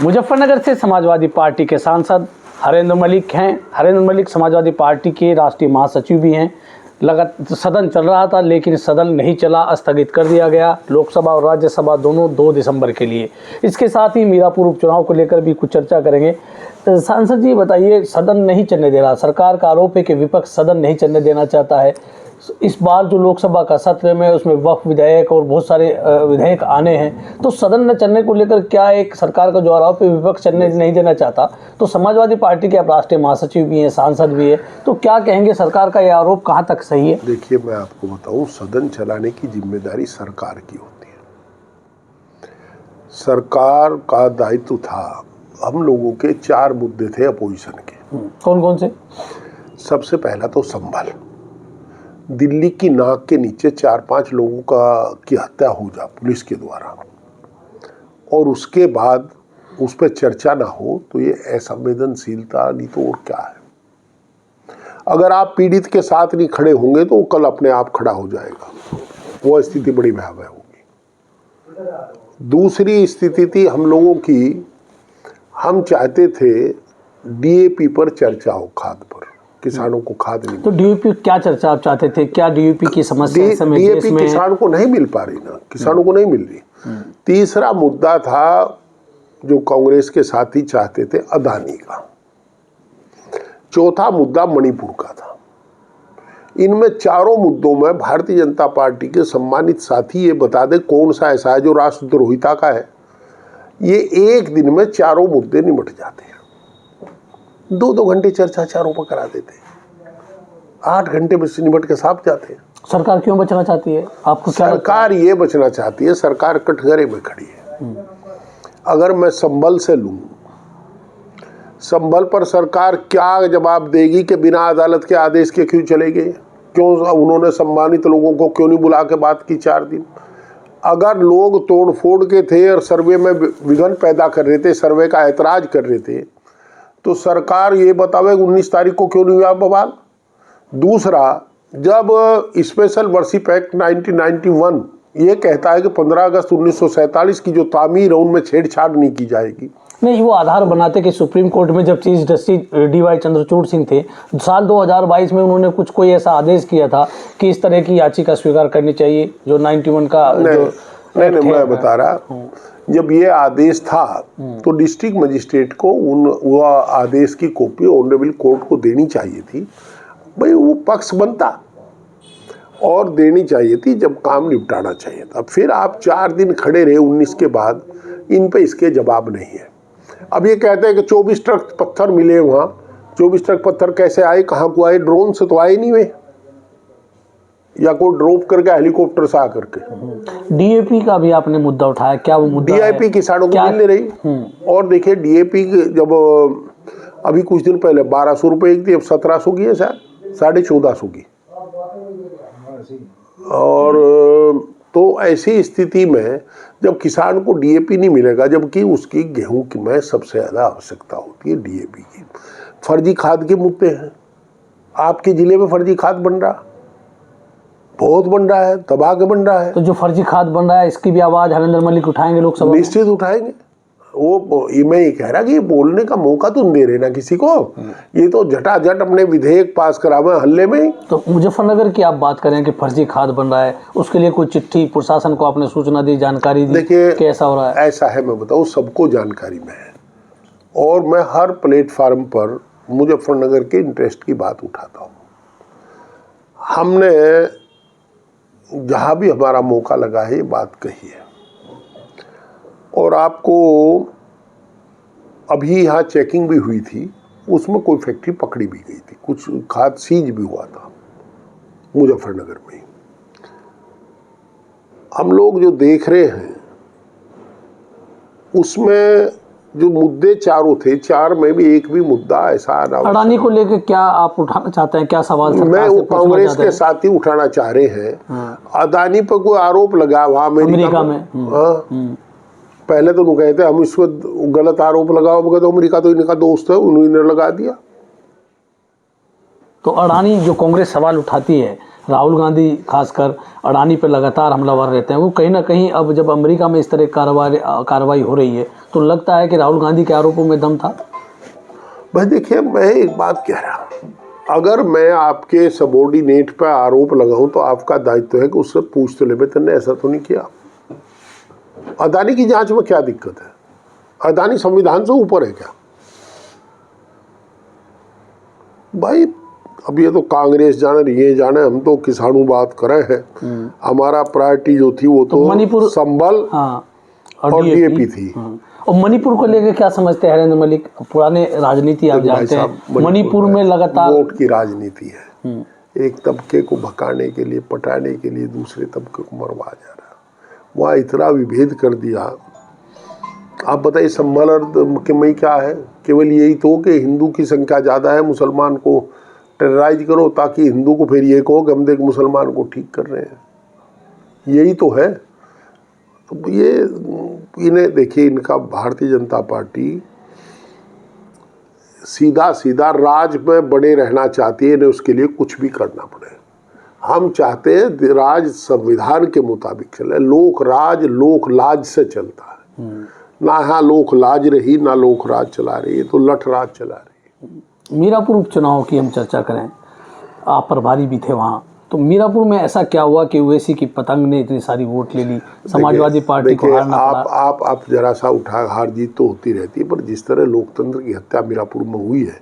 मुजफ्फरनगर से समाजवादी पार्टी के सांसद हरेंद्र मलिक हैं। हरेंद्र मलिक समाजवादी पार्टी के राष्ट्रीय महासचिव भी हैं। सदन चल रहा था लेकिन सदन नहीं चला, स्थगित कर दिया गया, लोकसभा और राज्यसभा दोनों 2 दिसंबर के लिए। इसके साथ ही मीरापुर उपचुनाव को लेकर भी कुछ चर्चा करेंगे। सांसद जी बताइए, सदन नहीं चलने दे रहा, सरकार का आरोप है कि विपक्ष सदन नहीं चलने देना चाहता है। इस बार जो लोकसभा का सत्र में उसमें वक्फ विधेयक और बहुत सारे विधेयक आने हैं, तो सदन न चलने को लेकर क्या एक सरकार का जो आरोप है विपक्ष चलने नहीं देना चाहता, तो समाजवादी पार्टी के आप राष्ट्रीय महासचिव भी हैं, सांसद भी है, तो क्या कहेंगे सरकार का यह आरोप कहाँ तक सही है? देखिए, मैं आपको बताऊं, सदन चलाने की जिम्मेदारी सरकार की होती है। सरकार का दायित्व था, हम लोगों के 4 मुद्दे थे अपोजिशन के। कौन कौन से? सबसे पहला तो संभल, दिल्ली की नाक के नीचे 4-5 लोगों की हत्या हो जा पुलिस के द्वारा, और उसके बाद उस पर चर्चा ना हो, तो ये असंवेदनशीलता नहीं तो और क्या है। अगर आप पीड़ित के साथ नहीं खड़े होंगे तो वो कल अपने आप खड़ा हो जाएगा, वो स्थिति बड़ी भयावह होगी। दूसरी स्थिति थी हम लोगों की, हम चाहते थे डीएपी पर चर्चा हो, खाद पर, किसानों को खाद नहीं। तो डीएपी क्या चर्चा आप चाहते थे? क्या डीएपी की समस्या इस समय डीएपी किसान को नहीं मिल पा रही ना, किसानों को नहीं मिल रही। तीसरा मुद्दा था जो कांग्रेस के साथी चाहते थे, अदानी का। चौथा मुद्दा मणिपुर का था। इनमें चारों मुद्दों में भारतीय जनता पार्टी के सम्मानित साथी ये बता दे कौन सा ऐसा है जो राष्ट्रद्रोहिता का है। ये एक दिन में चारों मुद्दे निपट जाते हैं। 2-2 घंटे चर्चा चारों पर करा देते हैं, 8 घंटे में से निपट के साफ जाते हैं। सरकार क्यों बचना चाहती है आपको? सरकार ये बचना चाहती है, सरकार कटघरे में खड़ी है। अगर मैं संभल से लूं, संभल पर सरकार क्या जवाब देगी कि बिना अदालत के आदेश के क्यों चले गए? क्यों उन्होंने सम्मानित लोगों को क्यों नहीं बुला के बात की 4 दिन? अगर लोग तोड़ फोड़ के थे और सर्वे में विघ्न पैदा कर रहे थे, सर्वे का ऐतराज कर रहे थे, तो सरकार ये बतावे 19 तारीख को क्यों नहीं हुआ बवाल? दूसरा, जब स्पेशल वर्शिप एक्ट 1991 ये कहता है कि 15 अगस्त 1947 की जो तामीर है उनमें छेड़छाड़ नहीं की जाएगी। नहीं, वो आधार बनाते कि सुप्रीम कोर्ट में जब chief justice DY Chandrachud Singh थे, साल 2022 में उन्होंने कोई ऐसा आदेश किया था कि इस तरह की याचिका स्वीकार करनी चाहिए जो 91 का नहीं, मैं बता रहा, जब ये आदेश था तो डिस्ट्रिक्ट मजिस्ट्रेट को वो आदेश की कॉपी ऑनरेबल कोर्ट को देनी चाहिए थी। भाई वो पक्ष बनता और देनी चाहिए थी जब काम निपटाना चाहिए था। फिर आप 4 दिन खड़े रहे 19 के बाद, इन पे इसके जवाब नहीं है। अब ये कहते हैं कि 24 ट्रक पत्थर मिले वहाँ। 24 ट्रक पत्थर कैसे आए, कहाँ को आए? ड्रोन से तो आए नहीं वे, या कोई ड्रॉप करके हेलीकॉप्टर से आकर के। डीएपी का भी आपने मुद्दा उठाया, क्या वो मुद्दा डीएपी किसानों को मिल नहीं रही। और देखिए, डीएपी जब अभी कुछ दिन पहले 1200 रुपये की थी, अब 1700 की है शायद, 1450 की। और तो ऐसी स्थिति में जब किसान को डीएपी नहीं मिलेगा, जबकि उसकी गेहूं की में सबसे ज़्यादा आवश्यकता होती है डीएपी की। फर्जी खाद के मुद्दे हैं। आपके जिले में फर्जी खाद बन रहा, बहुत बन रहा है, तबाह के बन रहा है। तो जो फर्जी खाद बन रहा है इसकी भी आवाज़ हरेंद्र मलिक उठाएंगे लोकसभा? निश्चित उठाएंगे। वो मैं ये कह रहा कि बोलने का मौका तो दे रहे ना किसी को। ये तो झटाझट अपने विधेयक पास करावे हल्ले में। तो मुजफ्फरनगर की आप बात करें कि फर्जी खाद बन रहा है, उसके लिए कोई चिट्ठी प्रशासन को आपने सूचना दी, जानकारी दी? देखिए, कैसा हो रहा है? ऐसा है, मैं बताऊँ, सबको जानकारी में है, और मैं हर प्लेटफार्म पर मुजफ्फरनगर के इंटरेस्ट की बात उठाता हूँ। हमने जहाँ भी हमारा मौका लगा है ये बात कही है। और आपको अभी यहाँ चेकिंग भी हुई थी, उसमें कोई फैक्ट्री पकड़ी भी गई थी, कुछ खाद सीज भी हुआ था मुजफ्फरनगर में। हम लोग जो देख रहे हैं उसमें जो मुद्दे चारों थे, 4 में भी एक भी मुद्दा ऐसा अडानी को लेकर क्या आप उठाना चाहते हैं? क्या सवाल मैं वो कांग्रेस के साथ ही उठाना चाह रहे हैं। अडानी पर कोई आरोप लगा वहाँ अमेरिका में। पहले तो कहते हम इसको गलत आरोप लगाओ, मगर तो अमेरिका तो इनका दोस्त है, उन्होंने लगा दिया। तो अडानी जो कांग्रेस सवाल उठाती है, राहुल गांधी खासकर अडानी पर लगातार हमलावर रहते हैं। वो कहीं ना कहीं अब जब अमेरिका में इस तरह कार्रवाई हो रही है तो लगता है कि राहुल गांधी के आरोपों में दम था। भाई देखिए, मैं एक बात कह रहा हूँ, अगर मैं आपके सबॉर्डिनेट पर आरोप लगाऊं तो आपका दायित्व है कि उससे पूछ तो ले, तुमने ऐसा तो नहीं किया। अडानी की जांच में क्या दिक्कत है? अडानी संविधान से ऊपर है क्या? भाई अब ये तो कांग्रेस जाने, ये जाने, हम तो किसानों बात कर रहे हैं। हमारा प्रायोरिटी जो थी वो तो मणिपुर, संबल, हाँ, और डीएपी थी। और मणिपुर को लेकर क्या समझते हैं हरेंद्र मलिक? पुराने राजनीति आप जानते हैं, मणिपुर में लगातार वोट की राजनीति है। एक तबके को भकाने के लिए, पटाने के लिए दूसरे तबके को मरवा जा रहा है। वहाँ इतना विभेद कर दिया। आप बताइए संभल में क्या है? केवल यही तो कि हिंदू की संख्या ज़्यादा है, मुसलमान को टेरराइज करो ताकि हिंदू को फिर ये कहो कि हम देख मुसलमान को ठीक कर रहे हैं। यही तो है। तो ये इन्हें देखिए, इनका भारतीय जनता पार्टी सीधा सीधा राज में बने रहना चाहती है, इन्हें उसके लिए कुछ भी करना पड़े। हम चाहते हैं राज संविधान के मुताबिक चले। लोक राज लोक लाज से चलता है, ना यहाँ लोक लाज रही ना लोक राज चला रही है, तो लठ राज चला रही है। मीरापुर उपचुनाव की हम चर्चा करें, आप प्रभारी भी थे वहाँ, तो मीरापुर में ऐसा क्या हुआ कि ओवैसी की पतंग ने इतनी सारी वोट ले ली, समाजवादी पार्टी को हारना पड़ा? आप जरा सा उठा, हार जीत तो होती रहती है, पर जिस तरह लोकतंत्र की हत्या मीरापुर में हुई है,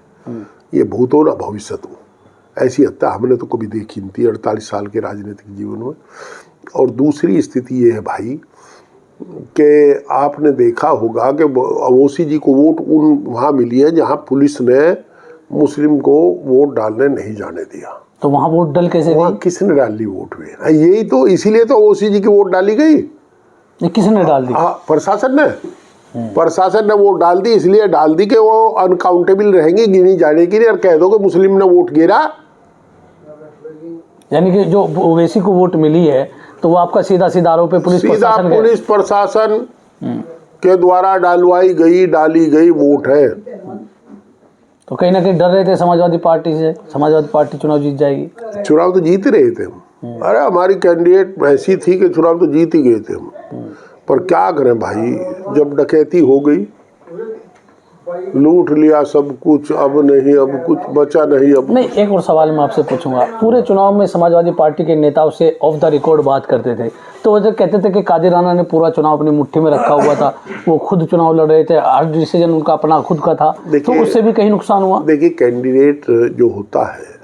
ये भूतो ना भविष्यत हो, ऐसी हत्या हमने तो कभी देखी नहीं थी 48 साल के राजनीतिक जीवन में। और दूसरी स्थिति ये है भाई कि आपने देखा होगा कि ओवैसी जी को वोट वहाँ मिली है जहाँ पुलिस ने मुस्लिम को वोट डालने नहीं जाने दिया। तो वहाँ वोट डल कैसे वहाँ किसने डाल दी वोट में? यही तो, इसीलिए तो ओवैसी जी की वोट डाली गई। किसने डाल दी? प्रशासन ने। प्रशासन ने वोट डाल दी, इसलिए डाल दी कि वो अनकाउंटेबल रहेंगे, गिनी जाने की नहीं। और कह दो कि मुस्लिम ने वोट गिरा, यानी कि जो ओवैसी को वोट मिली है तो वो आपका सीधा सीधा आरोप है पुलिस प्रशासन के द्वारा डाली गई वोट है। तो कहीं ना कहीं डर रहे थे समाजवादी पार्टी से, समाजवादी पार्टी चुनाव जीत जाएगी। चुनाव तो जीत रहे थे हम। अरे हमारी कैंडिडेट ऐसी थी कि चुनाव तो जीत ही गए थे हम। पर क्या करें भाई, जब डकैती हो गई, लूट लिया सब कुछ, अब नहीं, अब कुछ बचा नहीं। अब नहीं, एक और सवाल मैं आपसे पूछूंगा। पूरे चुनाव में समाजवादी पार्टी के नेताओं से ऑफ द रिकॉर्ड बात करते थे, तो वो जो कहते थे कि कादिर राणा ने पूरा चुनाव अपनी मुट्ठी में रखा हुआ था, वो खुद चुनाव लड़ रहे थे, हर डिसीजन उनका अपना खुद का था, तो उससे भी कहीं नुकसान हुआ? देखिए, कैंडिडेट जो होता है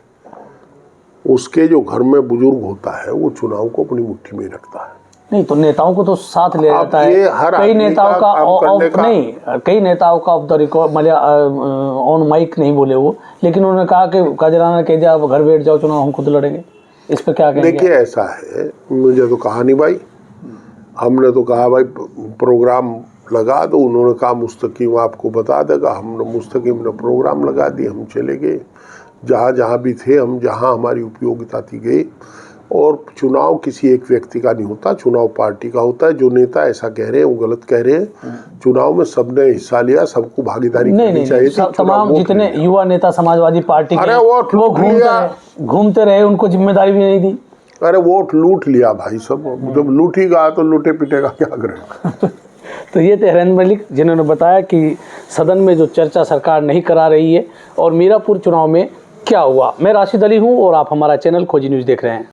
उसके जो घर में बुजुर्ग होता है वो चुनाव को अपनी मुट्ठी में रखता है। नहीं तो नेताओं को तो साथ ले जाता है। कई नेताओं कई नेताओं का ऑफ द रिकॉर्ड, मतलब ऑन माइक नहीं बोले वो, लेकिन उन्होंने कहा कि कादिर राणा ने कह दिया अब घर बैठ जाओ, चुनाव हम खुद लड़ेंगे। इस पे क्या कहेंगे? देखिए ऐसा है, मुझे तो कहा नहीं भाई, हमने तो कहा भाई प्रोग्राम लगा दो, उन्होंने कहा मुस्तकीम आपको बता देगा। हमने मुस्तकीम ने प्रोग्राम लगा दिए, हम चले गए जहाँ जहाँ भी थे हम, जहाँ हमारी उपयोगिता थी गए। और चुनाव किसी एक व्यक्ति का नहीं होता, चुनाव पार्टी का होता है। जो नेता ऐसा कह रहे हैं वो गलत कह रहे हैं। चुनाव में सबने हिस्सा लिया, सबको भागीदारी करनी चाहिए। तमाम जितने युवा नेता समाजवादी पार्टी के वो घूमते रहे, उनको जिम्मेदारी भी नहीं दी। अरे वोट लूट लिया भाई सब, जब लूटेगा तो लूटे पिटेगा क्या करेगा। तो ये थे हरेंद्र मलिक, जिन्होंने बताया कि सदन में जो चर्चा सरकार नहीं करा रही है और मीरापुर चुनाव में क्या हुआ। मैं राशिद अली हूँ और आप हमारा चैनल खोजी न्यूज़ देख रहे हैं।